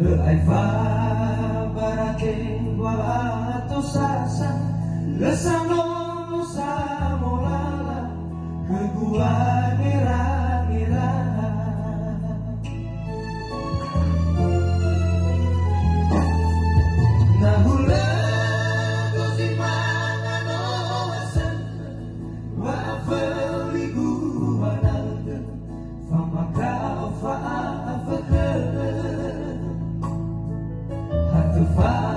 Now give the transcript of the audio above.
le ai fa barake wa to sasa le sano sa molala ke gua ngira ngira na hula gozi mana no asan wa fali gua nalga fa makau fa afaka hatu fa